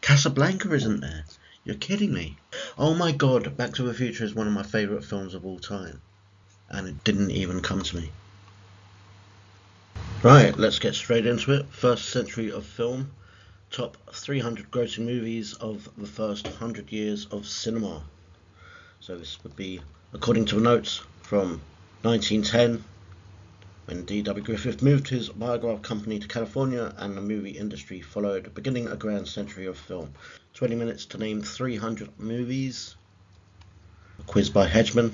Casablanca isn't there? You're kidding me. Oh my god, Back to the Future is one of my favourite films of all time. And it didn't even come to me. Right, let's get straight into it. First century of film. Top 300 grossing movies of the first 100 years of cinema. So this would be, according to the notes, from 1910, when D.W. Griffith moved his biograph company to California and the movie industry followed, beginning a grand century of film. 20 minutes to name 300 movies. A quiz by Hedgeman.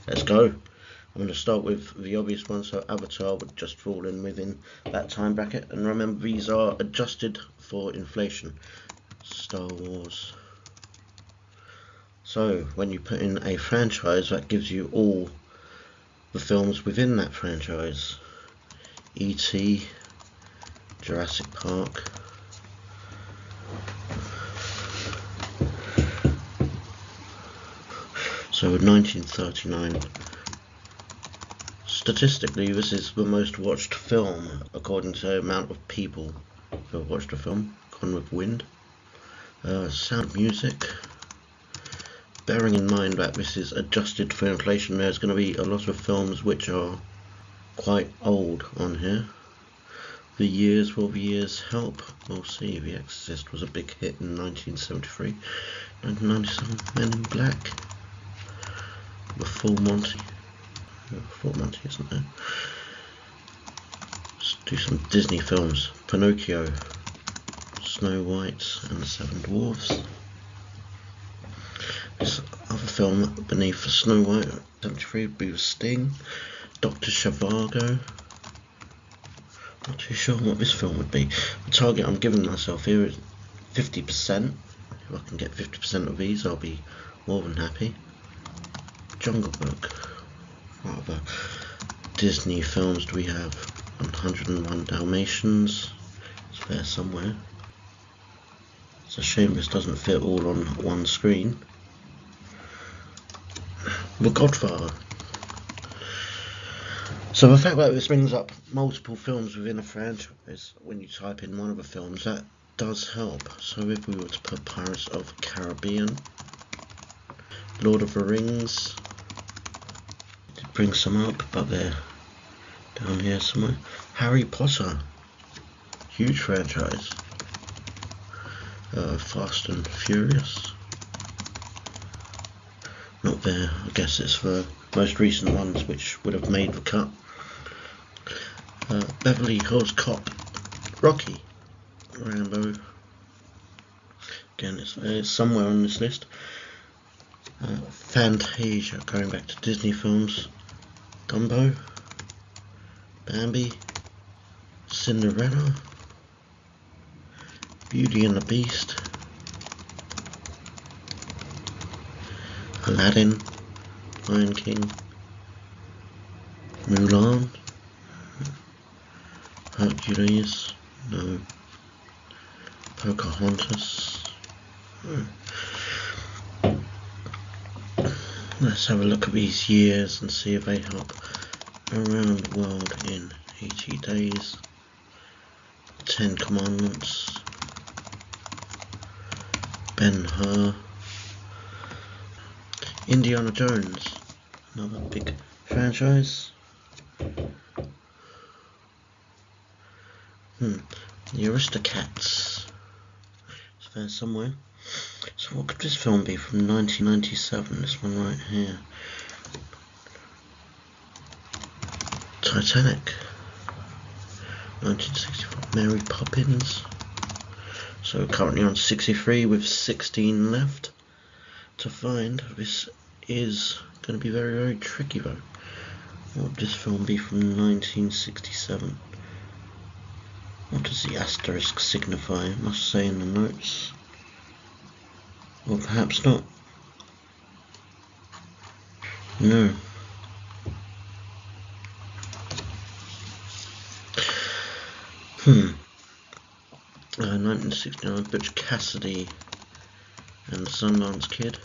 Let's go. I'm going to start with the obvious one, so Avatar would just fall in within that time bracket. And remember, these are adjusted for inflation. Star Wars. So, when you put in a franchise, that gives you all the films within that franchise. E.T., Jurassic Park, so 1939. Statistically, this is the most watched film according to the amount of people who have watched the film. Gone with Wind. Sound of Music. Bearing in mind that this is adjusted for inflation, there's going to be a lot of films which are quite old on here. The years, will the years help? We'll see. The Exorcist was a big hit in 1973. 1997, Men in Black. The Full Monty. Full Monty isn't there. Let's do some Disney films. Pinocchio, Snow White and the Seven Dwarfs. This other film beneath Snow White, 73, would be Sting. Dr. Zhivago. Not too sure what this film would be. The target I'm giving myself here is 50%. If I can get 50% of these, I'll be more than happy. Jungle Book. What other Disney films do we have? 101 Dalmatians. It's there somewhere. It's a shame this doesn't fit all on one screen. The Godfather. So the fact that this brings up multiple films within a franchise, when you type in one of the films, that does help. So if we were to put Pirates of the Caribbean, Lord of the Rings, it brings some up, but they're down here somewhere. Harry Potter, huge franchise. Fast and Furious, not there. I guess it's the most recent ones which would have made the cut. Beverly Hills Cop, Rocky, Rambo, again it's somewhere on this list. Fantasia, going back to Disney films. Dumbo, Bambi, Cinderella, Beauty and the Beast, Aladdin, Lion King, Mulan, Hercules, no, Pocahontas. Let's have a look at these years and see if they help. Around the World in 80 Days, 10 Commandments, Ben-Hur, Indiana Jones, another big franchise. The Aristocats, it's there somewhere. So what could this film be from 1997? This one right here. Titanic. 1964. Mary Poppins. So currently on 63 with 16 left to find. This is going to be very, very tricky though. What would this film be from 1967? What does the asterisk signify? It must say in the notes. Or perhaps not. No. Hmm. 1969, Butch Cassidy and Sundance Kid.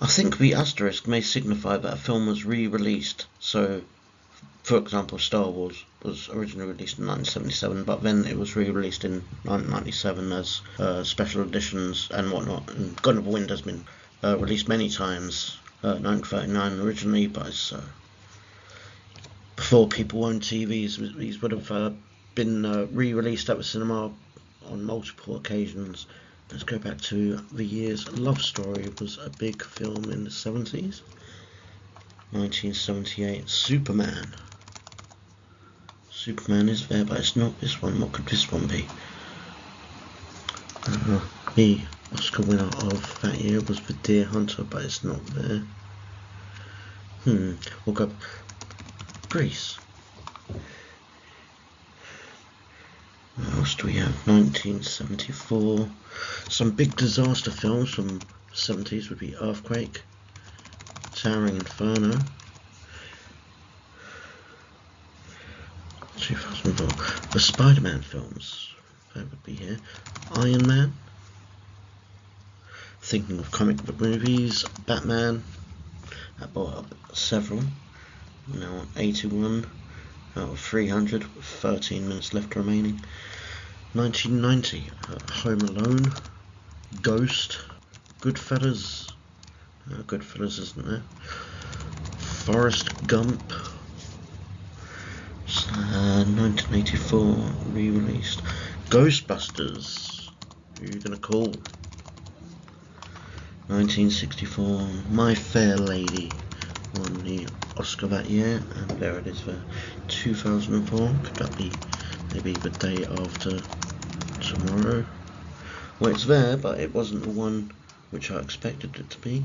I think the asterisk may signify that a film was re-released, so For example, Star Wars was originally released in 1977, but then it was re-released in 1997 as special editions and whatnot. And Gone with the Wind has been released many times. 1939 originally, but it's before people owned TVs. These would have been re-released at the cinema on multiple occasions. Let's go back to the years. Love Story was a big film in the 70s. 1978, Superman. Superman is there, but it's not this one. What could this one be? The Oscar winner of that year was The Deer Hunter, but it's not there. We'll go Greece. What else do we have? 1974. Some big disaster films from the 70s would be Earthquake, Towering Inferno. 2004. The Spider-Man films. That would be here. Iron Man. Thinking of comic book movies. Batman. I bought up several. Now 81 out of 300 with 13 minutes left remaining. 1990. Home Alone. Ghost. Goodfellas. Goodfellas isn't there. Forrest Gump. 1984 re-released. Ghostbusters. Who are you gonna call? 1964. My Fair Lady won the Oscar that year, and there it is for 2004. Could that be maybe the day after tomorrow? Well, it's there, but it wasn't the one which I expected it to be.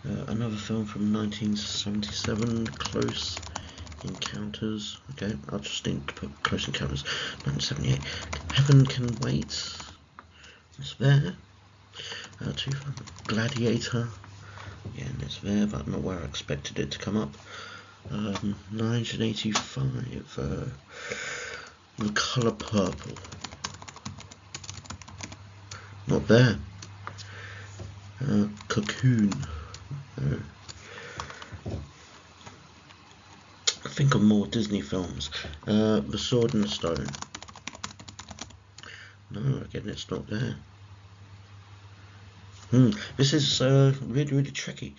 Another film from 1977, Close Encounters. Okay, I'll just need to put Close Encounters. 1978. Heaven Can Wait. It's there. 2000. Gladiator. Again, it's there, but not where I expected it to come up. 1985. The Colour Purple. Not there. Cocoon. Think of more Disney films. The Sword and the Stone. No, again, it's not there. This is really tricky.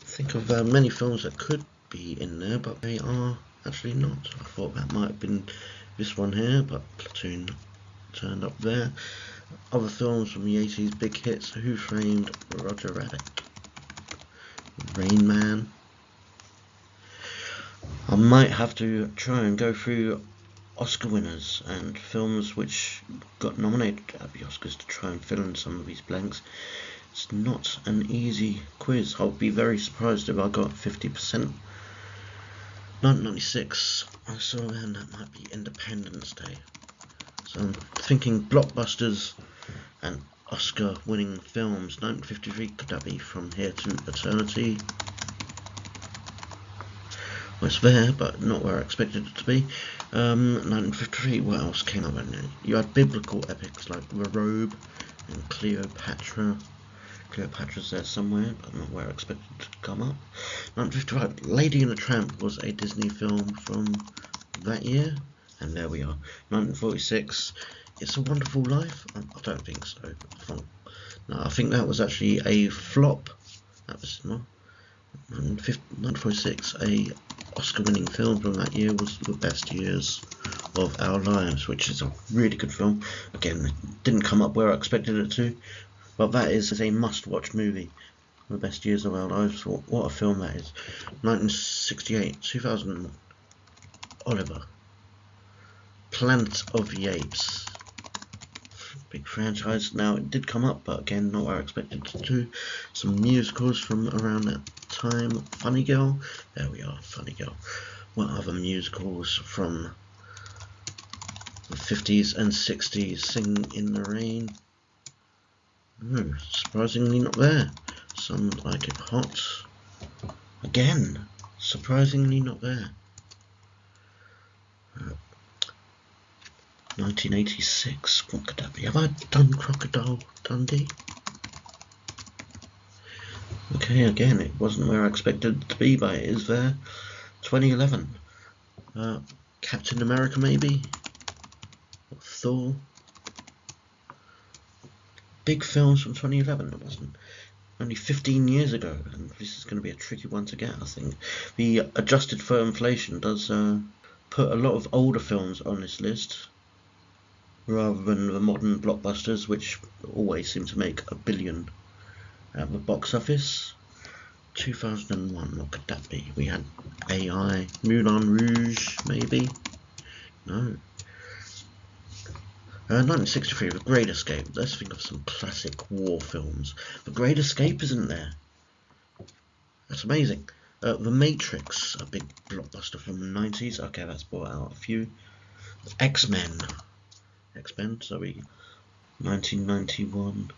Think of many films that could be in there, but they are actually not. I thought that might have been this one here, but Platoon turned up there. Other films from the 80s, big hits: Who Framed Roger Rabbit? Rain Man. I might have to try and go through Oscar winners and films which got nominated at the Oscars to try and fill in some of these blanks. It's not an easy quiz. I'll be very surprised if I got 50%. 1996. I saw then that might be Independence Day. So I'm thinking blockbusters and Oscar winning films. 1953, could that be From Here to Eternity? Well, it's there, but not where I expected it to be. 1953, what else came up? You had biblical epics like The Robe and Cleopatra. Cleopatra's there somewhere, but not where I expected it to come up. 1955, Lady and the Tramp was a Disney film from that year, and there we are. 1946, It's a Wonderful Life? I don't think so. No, I think that was actually a flop. That was not. 1946, a Oscar-winning film from that year was The Best Years of Our Lives, which is a really good film. Again, it didn't come up where I expected it to, but that is a must-watch movie. The Best Years of Our Lives. What a film that is. 1968, 2000, Oliver. Planet of the Apes. Big franchise. Now, it did come up, but again, not where I expected it to. Some musicals from around that time. Funny Girl. There we are, Funny Girl. What other musicals from the 50s and 60s? Singing in the Rain. Surprisingly not there. Some Like It Hot. Again, surprisingly not there. 1986, what could that be? Have I done Crocodile Dundee? Okay, again, it wasn't where I expected it to be, but it is there. 2011, Captain America maybe, or Thor. Big films from 2011. It wasn't only 15 years ago, and this is going to be a tricky one to get, I think. The adjusted for inflation does put a lot of older films on this list, rather than the modern blockbusters, which always seem to make $1 billion at the box office. 2001, what could that be? We had AI, Moulin Rouge, maybe? No. 1963, The Great Escape. Let's think of some classic war films. The Great Escape isn't there. That's amazing. The Matrix, a big blockbuster from the 90s. Okay, that's brought out a few. X-Men, sorry. 1991.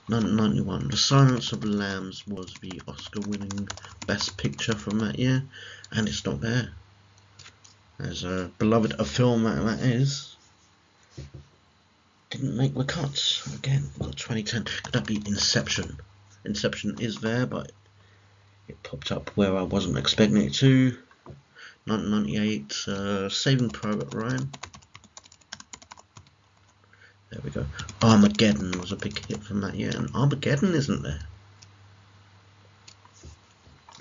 1991. The Silence of the Lambs was the Oscar-winning Best Picture from that year, and it's not there. As beloved a film that is, didn't make the cuts. Again, we've got 2010. Could that be Inception? Inception is there, but it popped up where I wasn't expecting it to. 1998, Saving Private Ryan. There we go. Armageddon was a big hit from that year, and Armageddon isn't there.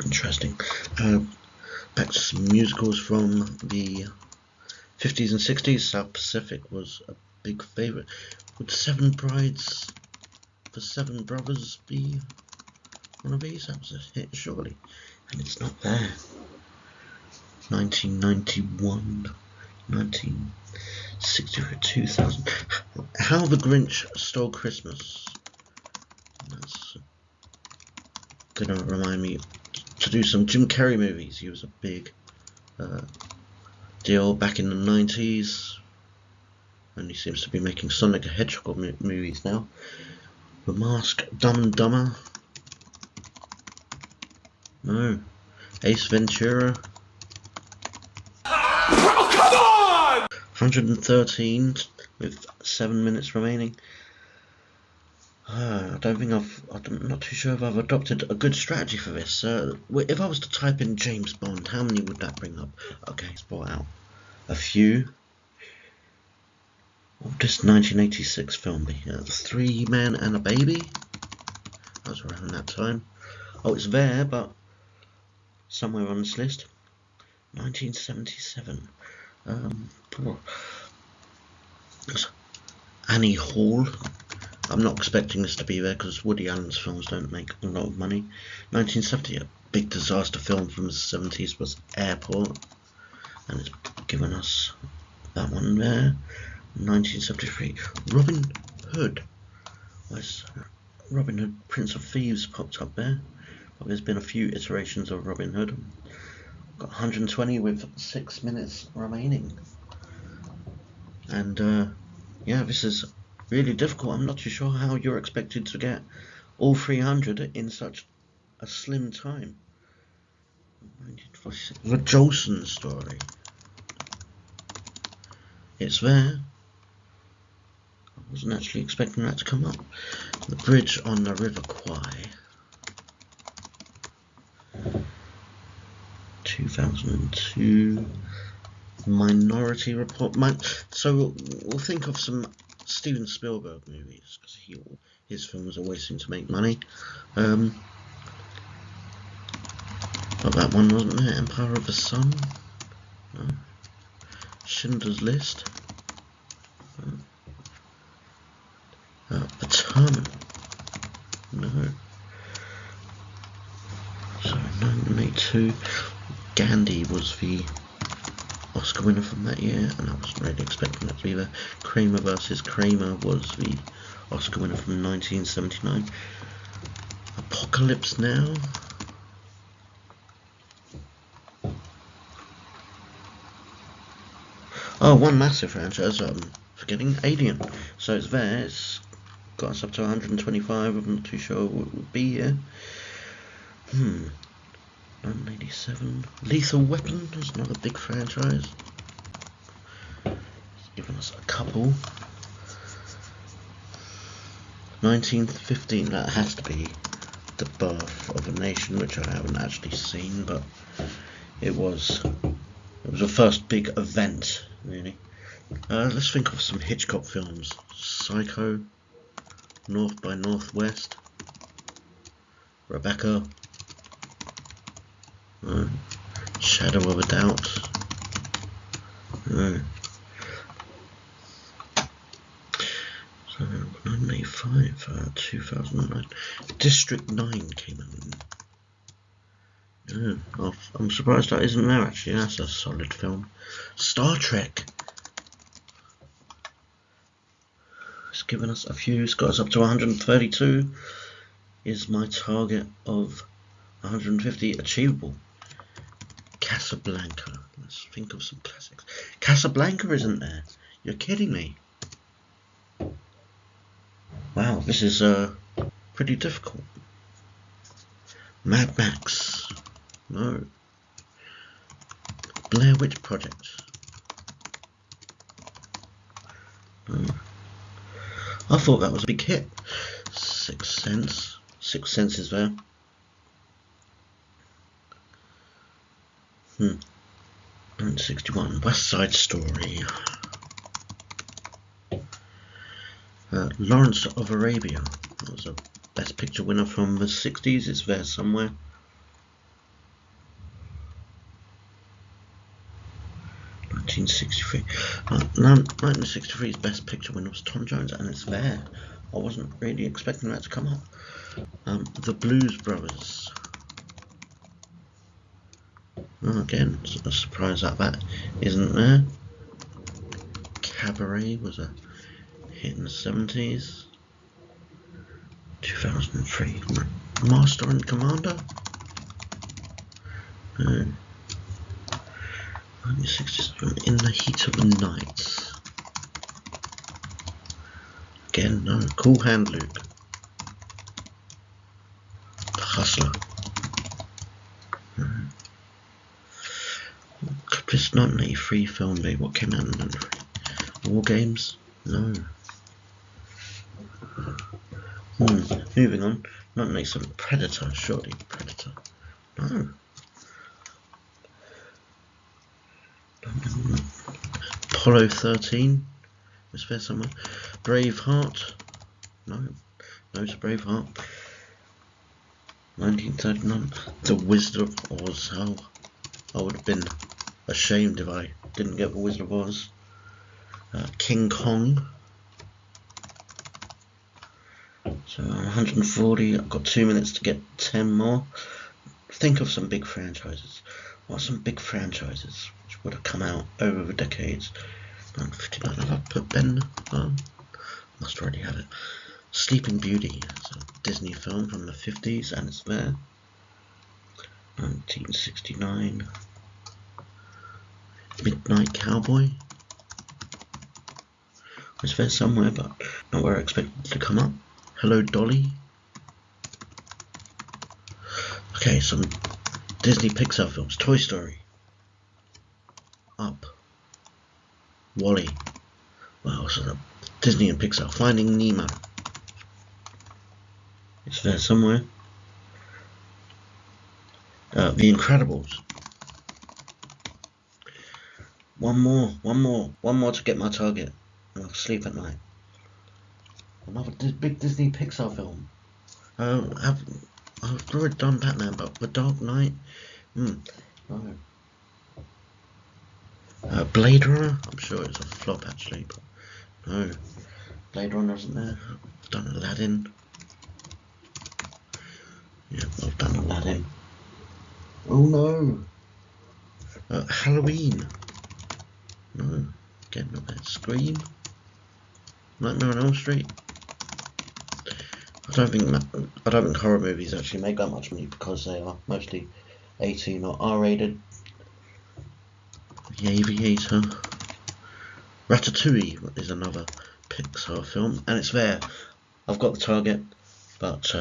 Interesting. Back to some musicals from the 50s and 60s. South Pacific was a big favourite. Would Seven Brides for Seven Brothers be one of these? That was a hit, surely. And it's not there. 1991, 1963, 2000. How the Grinch Stole Christmas. That's gonna remind me to do some Jim Carrey movies. He was a big deal back in the 90s, and he seems to be making Sonic the Hedgehog movies now. The Mask, Dumb and Dumber. No. Ace Ventura. Oh, come on! 113 with 7 minutes remaining. I'm not too sure if I've adopted a good strategy for this. If I was to type in James Bond, how many would that bring up? Okay, it's brought out a few. What would this 1986 film be? 3 Men and a Baby? That was around that time. Oh, it's there, but somewhere on this list. 1977. Annie Hall. I'm not expecting this to be there because Woody Allen's films don't make a lot of money. 1970, a big disaster film from the 70s was Airport, and it's given us that one there. 1973, Robin Hood. Where's Robin Hood, Prince of Thieves popped up there. But there's been a few iterations of Robin Hood. Got 120 with 6 minutes remaining. And yeah, this is really difficult. I'm not too sure how you're expected to get all 300 in such a slim time. The Jolson Story. It's there. I wasn't actually expecting that to come up. The Bridge on the River Kwai. 2002. Minority Report. So we'll think of some Steven Spielberg movies, because his films always seem to make money. But that one wasn't there. Empire of the Sun. No. Schindler's List. The Terminal. No. So 1982. Gandhi was the Oscar winner from that year, and I wasn't really expecting that to be there. Kramer vs. Kramer was the Oscar winner from 1979. Apocalypse Now. Oh, one massive franchise, forgetting Alien. So it's there, it's got us up to 125, I'm not too sure what would be here. 1987. Lethal Weapon is another big franchise. It's given us a couple. 1915, that has to be The Birth of a Nation, which I haven't actually seen, but it was was the first big event, really. Let's think of some Hitchcock films. Psycho, North by Northwest, Rebecca, Shadow of a Doubt. 1985, 2009. District 9 came out. I'm surprised that isn't there actually. That's a solid film. Star Trek. It's given us a few. It's got us up to 132. Is my target of 150 achievable? Casablanca. Let's think of some classics. Casablanca isn't there. You're kidding me. Wow, this is pretty difficult. Mad Max. No. Blair Witch Project. No. I thought that was a big hit. Sixth Sense. Sixth Sense is there. 1961. West Side Story. Lawrence of Arabia. That was a Best Picture winner from the 60s. It's there somewhere. (1963). 1963's Best Picture winner was Tom Jones, and it's there. I wasn't really expecting that to come up. The Blues Brothers. Again, a surprise that isn't there. Cabaret was a hit in the 70s. 2003. Master and Commander. 1967. In the Heat of the Night. Again, no. Cool Hand Luke. Hustler. Could this 1983 film be? What came out in 1983? War Games? No. Moving on. 1987. Predator, surely. Predator. No. Apollo 13. Is there somewhere? Braveheart. No. No, it's Braveheart. 1939. The Wizard of Oz. Oh, I would have been ashamed if I didn't get The Wizard of Oz. King Kong. So 140. I've got 2 minutes to get 10 more. Think of some big franchises. What are some big franchises which would have come out over the decades? 1959. I've put Ben. Must already have it. Sleeping Beauty. It's a Disney film from the 50s, and it's there. 1969. Midnight Cowboy. It's there somewhere, but not where I expected it to come up. Hello, Dolly. Okay, some Disney Pixar films. Toy Story. Up. Wall-E. Wow, so Disney and Pixar. Finding Nemo. It's there somewhere. The Incredibles. One more to get my target, and I'll sleep at night. Another big Disney Pixar film. I've already done Batman, but The Dark Knight. No. Blade Runner. I'm sure it's a flop actually, but no. Blade Runner isn't there. I've done Aladdin. Yeah, I've done Aladdin. Oh no. Halloween. No. Again, not there. Scream. Nightmare on Elm Street. I don't think horror movies actually make that much money because they are mostly 18 or R-rated. The Aviator. Ratatouille is another Pixar film, and it's there. I've got the target, but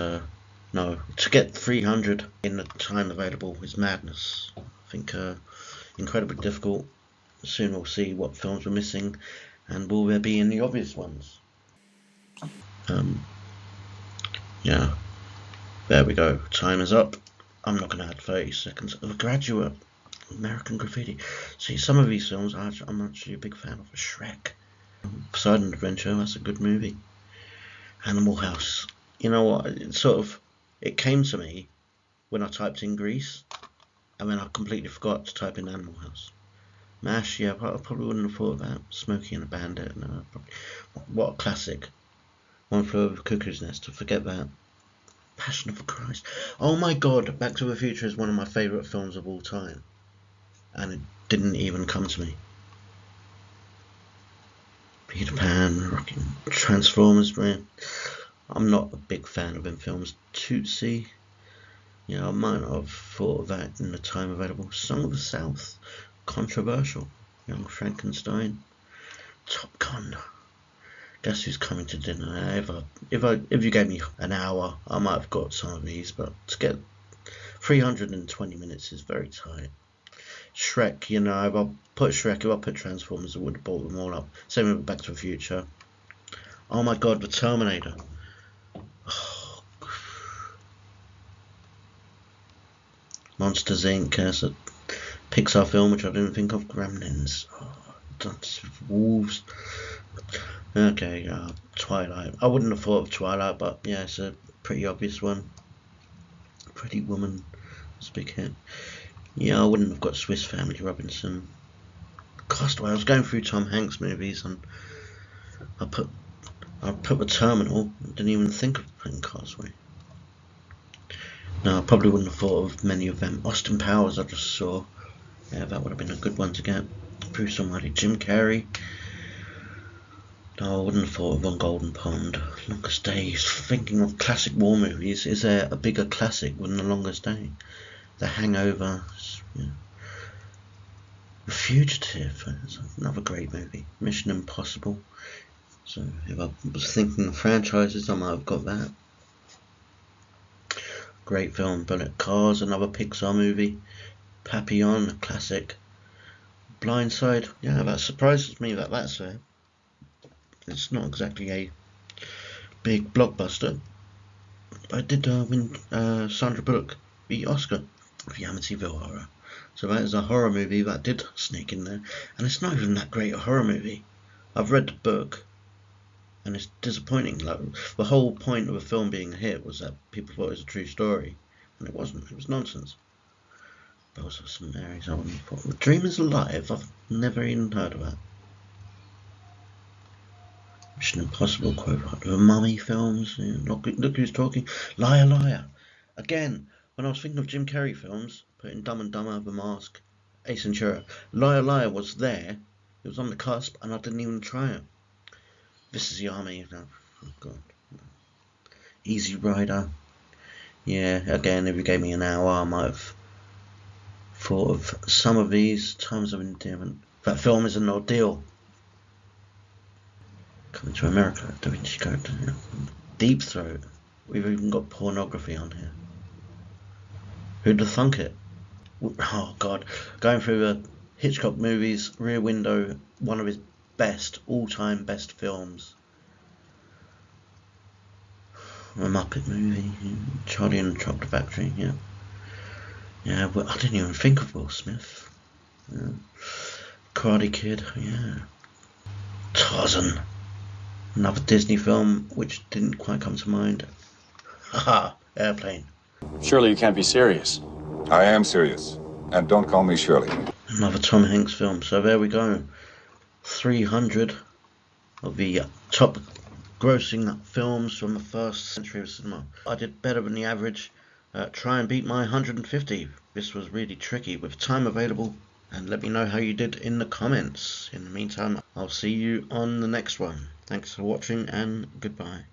no. To get 300 in the time available is madness. I think incredibly difficult. Soon we'll see what films we're missing, and will there be any obvious ones? Yeah, there we go. Time is up. I'm not going to add 30 seconds. The Graduate. American Graffiti. See, some of these films I'm actually a big fan of. Shrek, Poseidon Adventure, that's a good movie. Animal House. You know what? It came to me when I typed in Greece, and then I completely forgot to type in Animal House. MASH, yeah, I probably wouldn't have thought of that. Smokey and the Bandit, no. What a classic. One Flew Over the Cuckoo's Nest, to forget that. Passion of the Christ. Oh my god, Back to the Future is one of my favourite films of all time. And it didn't even come to me. Peter Pan, Rocking Transformers, man. I'm not a big fan of them films. Tootsie. I might not have thought of that in the time available. Song of the South. Controversial. Young Frankenstein. Top Gun. Guess Who's Coming to Dinner. If you gave me an hour, I might have got some of these, but to get 320 minutes is very tight. Shrek, if I put Transformers, I would have bought them all up. Same with Back to the Future. Oh my god, the Terminator. Oh. Monsters Inc. That's a Pixar film which I didn't think of. Gremlins. Wolves. Okay, Twilight. I wouldn't have thought of Twilight, but yeah, it's a pretty obvious one. Pretty Woman. It's a big hit. Yeah, I wouldn't have got Swiss Family Robinson. Castaway. I was going through Tom Hanks movies and I put The Terminal. Didn't even think of putting Castaway. No, I probably wouldn't have thought of many of them. Austin Powers I just saw. Yeah, that would have been a good one to get. Bruce Almighty. Jim Carrey. No, I wouldn't have thought of On Golden Pond. Longest Day. Thinking of classic war movies. Is there a bigger classic than The Longest Day? The Hangover. Yeah. The Fugitive. It's another great movie. Mission Impossible. So if I was thinking of franchises, I might have got that. Great film. Bullet Cars, another Pixar movie. Papillon, a classic. Blindside. Yeah, that surprises me that that's there. It's not exactly a big blockbuster. I did win Sandra Bullock the Oscar for the Amityville Horror. So that is a horror movie that did sneak in there. And it's not even that great a horror movie. I've read the book and it's disappointing. Like, the whole point of the film being a hit was that people thought it was a true story. And it wasn't. It was nonsense. Those are some areas I wouldn't have thought. The Dream is Alive. I've never even heard of that. Mission Impossible, quote, the Mummy films, look Who's Talking, Liar Liar. Again, when I was thinking of Jim Carrey films, putting Dumb and Dumber, The Mask, Ace Ventura, Liar Liar was there, it was on the cusp, and I didn't even try it. This Is the Army, oh god. Easy Rider, yeah, again, if you gave me an hour, I might have thought of some of these. Times of Endearment. That film is an ordeal. Coming to America, Da Vinci Code. Yeah. Deep Throat. We've even got pornography on here. Who'd have thunk it? Oh god. Going through the Hitchcock movies, Rear Window, one of his all-time best films. A Muppet movie, Charlie and the Chocolate Factory, yeah. Yeah, well, I didn't even think of Will Smith. Yeah. Karate Kid, yeah. Tarzan. Another Disney film which didn't quite come to mind. Haha, Airplane. Surely you can't be serious. I am serious. And don't call me Shirley. Another Tom Hanks film. So there we go. 300 of the top grossing films from the first century of cinema. I did better than the average. Try and beat my 150. This was really tricky with time available. And let me know how you did in the comments. In the meantime, I'll see you on the next one. Thanks for watching and goodbye.